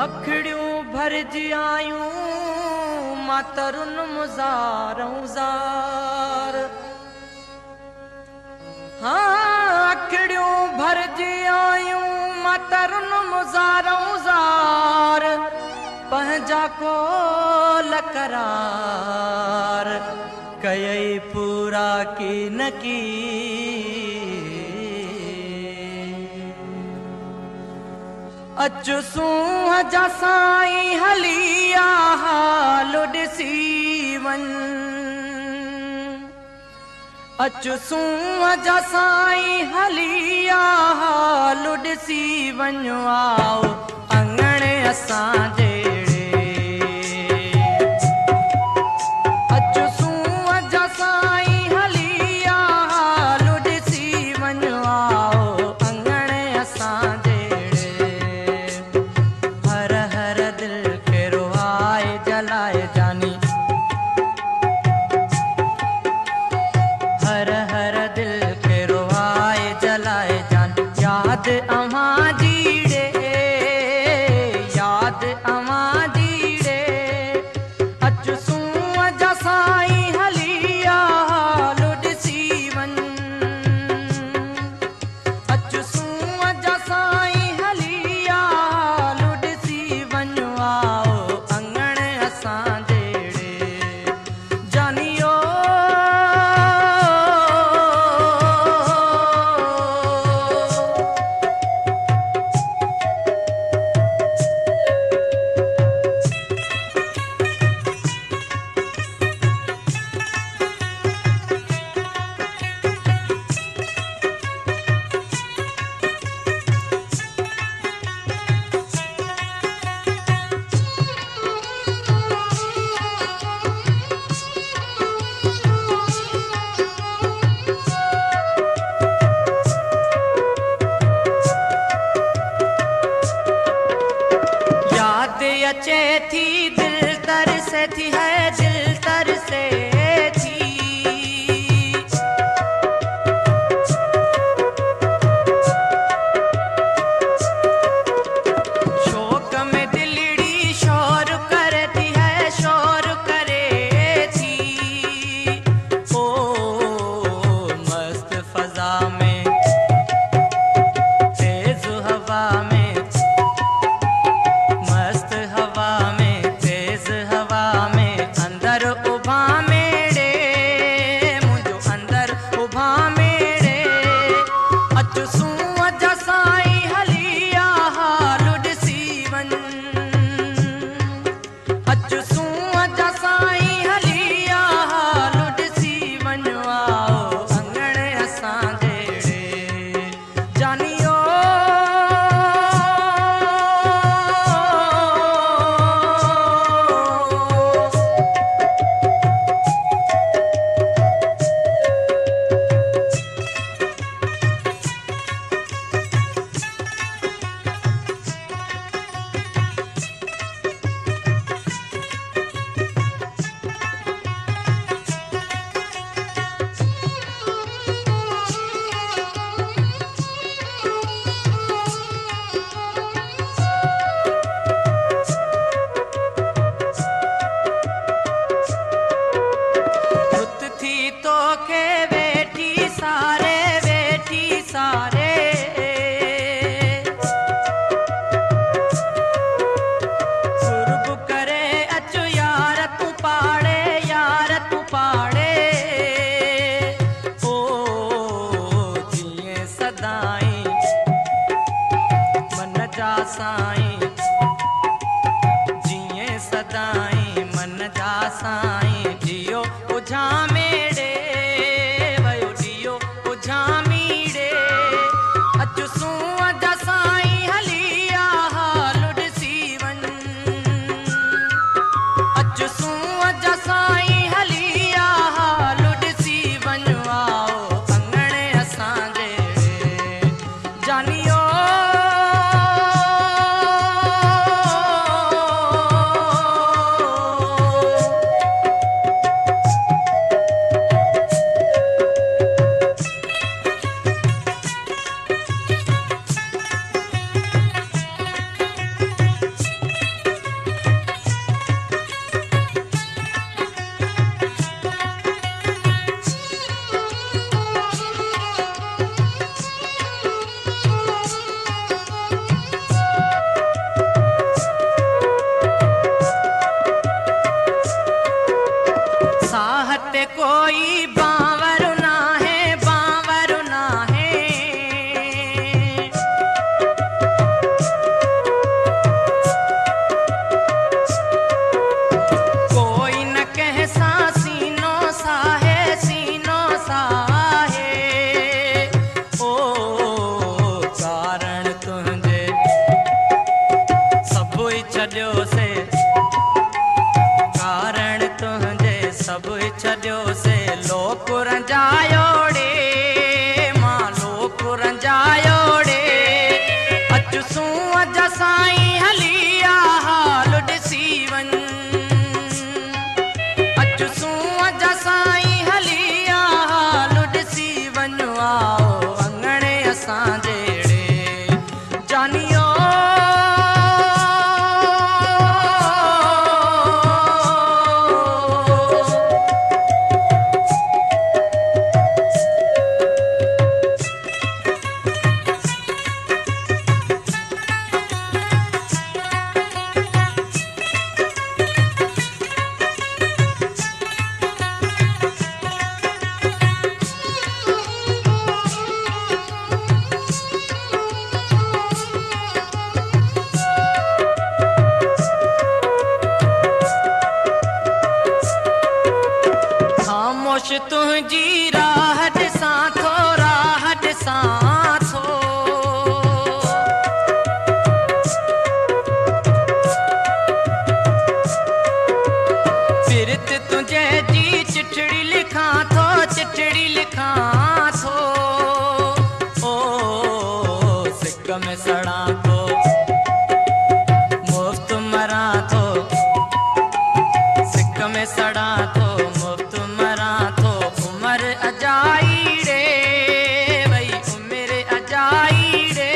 अखड़ियूं भरजी आयूं मातरुन मुज़ारूं ज़ार। हाँ अखड़ियूं भरजी आयूं मातरुन मुज़ारूं ज़ार। पंहिंजा कोल करार कयई पूरा की न की। अचु सूंह जा साईं हलिया हाल ॾिसी वञ। अचु सूंह जा साईं हलिया हाल ॾिसी वञ। आओ अंगणे असां जहिड़े। अचु सूंह जा साईं हलिया हाल ॾिसी वञ। आओ अंगणे असां जलाए जानी। हर हर दिल के रोआए जलाए जान। याद अवां जीड़े याद अवां जीड़े। अचु सूंह जा साईं हलिया हाल ॾिसी वञ। अचु सूंह जा साईं हलिया हाल ॾिसी वञ। आओ अचे थी दिल तरसे थी है दिल तरसे थी। शोक में दिलड़ी शोर करती है शोर करे थी। ओ मस्त फजा में तेज हवा में साईं जिए सदाई मन जा साईं जियो उझा मेड़े वयो जियो उझा मीड़े। अचु सूंह जा साईं हलिया हाल ॾिसी वञ। अचु सूंह जा साईं हलिया हाल ॾिसी वञ। आओ अंगणे असां जहिड़े जानियो। छॾियोसे कारण तुंहिंजे सभु छॾियोसे लोक रंजायो रे मां लोक रंजायो रे अचु सूंहं जा साईं हली आ हाल ॾिसी वञ अचु सूंहं जा साईं हली आ हाल ॾिसी वञ आओ अंगणे असांजे रे जानियो खामोश तुंहिंजी राह ॾिसां थो राह ॾिसां थो फिरत तुंहिंजे जी चिठड़ी लिखां थो चिठड़ी लिखां थो ओ सिक में सड़ां थो मुफ़्त मरां थो सिक में सड़ां थो मुफ़्त मरां थो उमर अजाई रे भई उमिरि अजाई रे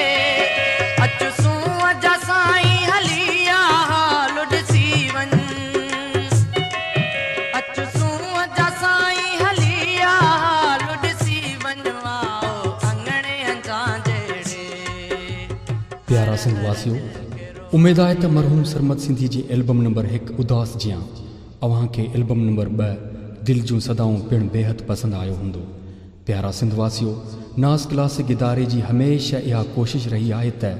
अचु सूंहं जा साईं हली आ हाल ॾिसी वञ अचु सूंहं जा साईं हली आ हाल ॾिसी वञ आओ अंगणे असांजे रे प्यारा सिंध वासियो उम्मीद आहे त मरहूम सरमद सिंधी जी एल्बम नंबर 1 उदास जियां अव्हां खे एल्बम नंबर 2 दिल जूं सदाऊं पिण बेहद पसंद आयो हूंदो। प्यारा सिंध वासियो नाज़ क्लासिक इदारे जी हमेशह इहा कोशिश रही आहे त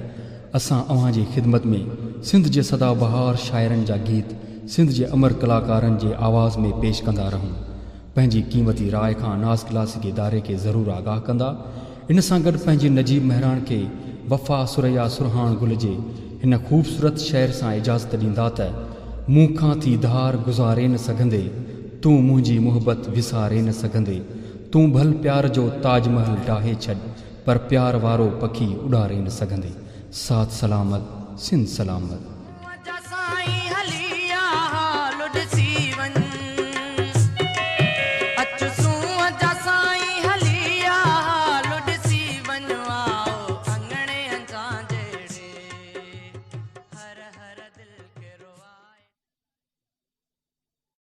असां अव्हां जी ख़िदमत में सिंध जे सदाबहार शाइरनि जा गीत सिंध जे अमर कलाकारनि जे आवाज़ में पेश कंदा रहूं। पंहिंजी क़ीमती राय खां नाज़ क्लासिक इदारे खे ज़रूरु आगाह कंदा। इन सां गॾु पंहिंजे नजीब महरान खे वफ़ा सुरैया सुरहान गुल जे हिन ख़ूबसूरत शहर सां इजाज़त ॾींदा त मूं खां थी धार गुज़ारे न सघंदे तूं मुंहिंजी मुहबत विसारे न सघंदे तूं भल प्यार जो ताजमहल ढाहे छॾ पर प्यार वारो पखी उॾारे न सघंदे। साथ सलामत सिंध सलामत।